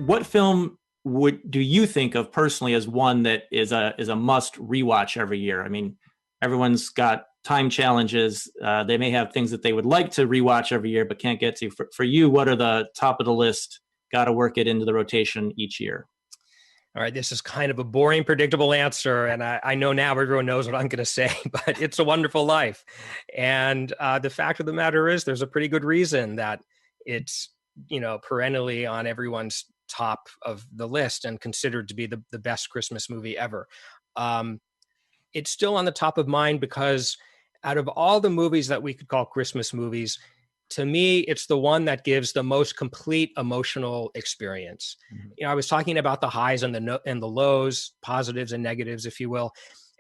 what film do you think of personally as one that is a must rewatch every year? I mean, everyone's got time challenges. They may have things that they would like to rewatch every year but can't get to. For you, what are the top of the list? Got to work it into the rotation each year. All right, this is kind of a boring, predictable answer, and I know now everyone knows what I'm going to say, but It's a Wonderful Life. And the fact of the matter is, there's a pretty good reason that it's, perennially on everyone's top of the list and considered to be the best Christmas movie ever. It's still on the top of mind because out of all the movies that we could call Christmas movies, to me, it's the one that gives the most complete emotional experience. Mm-hmm. I was talking about the highs and the lows, positives and negatives, if you will.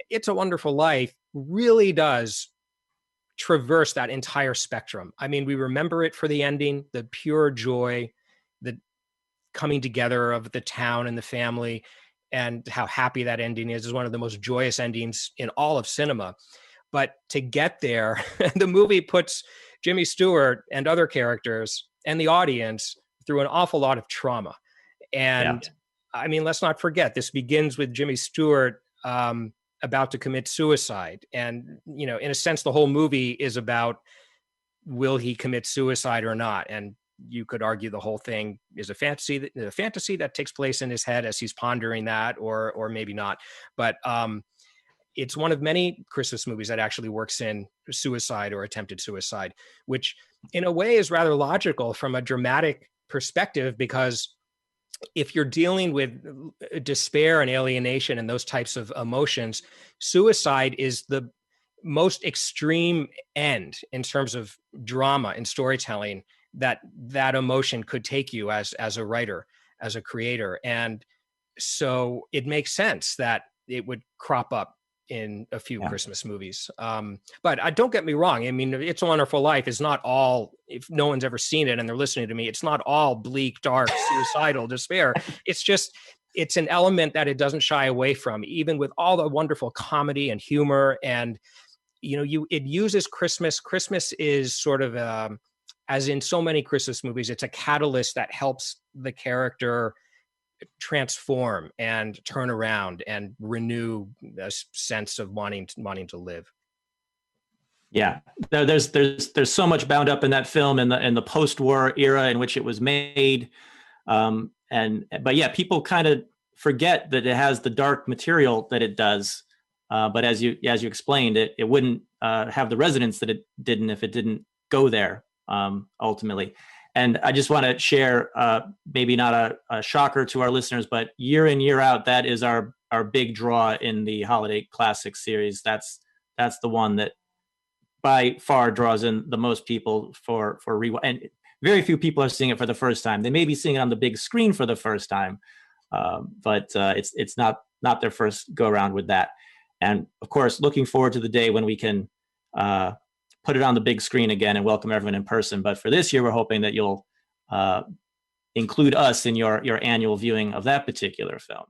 It's a Wonderful Life really does traverse that entire spectrum. I mean, we remember it for the ending, the pure joy, the coming together of the town and the family, and how happy that ending is one of the most joyous endings in all of cinema. But to get there, the movie puts Jimmy Stewart and other characters and the audience through an awful lot of trauma. And I mean, let's not forget, this begins with Jimmy Stewart about to commit suicide. And, in a sense, the whole movie is about, will he commit suicide or not? And you could argue the whole thing is a fantasy that takes place in his head as he's pondering that, or maybe not. But it's one of many Christmas movies that actually works in suicide or attempted suicide, which in a way is rather logical from a dramatic perspective, because if you're dealing with despair and alienation and those types of emotions, suicide is the most extreme end in terms of drama and storytelling that emotion could take you as a writer, as a creator. And so it makes sense that it would crop up in a few Christmas movies. But don't get me wrong. I mean, It's a Wonderful Life is not all, if no one's ever seen it and they're listening to me, it's not all bleak, dark, suicidal despair. It's an element that it doesn't shy away from, even with all the wonderful comedy and humor. And, it uses Christmas. Christmas is sort of, as in so many Christmas movies, it's a catalyst that helps the character transform and turn around and renew a sense of wanting to live. Yeah, there's so much bound up in that film and the post-war era in which it was made, but yeah, people kind of forget that it has the dark material that it does. But as you explained, it wouldn't have the resonance that it didn't if it didn't go there ultimately. And I just want to share, maybe not a shocker to our listeners, but year in, year out, that is our big draw in the Holiday Classics series. That's the one that by far draws in the most people for rewatch. And very few people are seeing it for the first time. They may be seeing it on the big screen for the first time, but it's not their first go around with that. And of course, looking forward to the day when we can put it on the big screen again and welcome everyone in person. But for this year, we're hoping that you'll include us in your annual viewing of that particular film.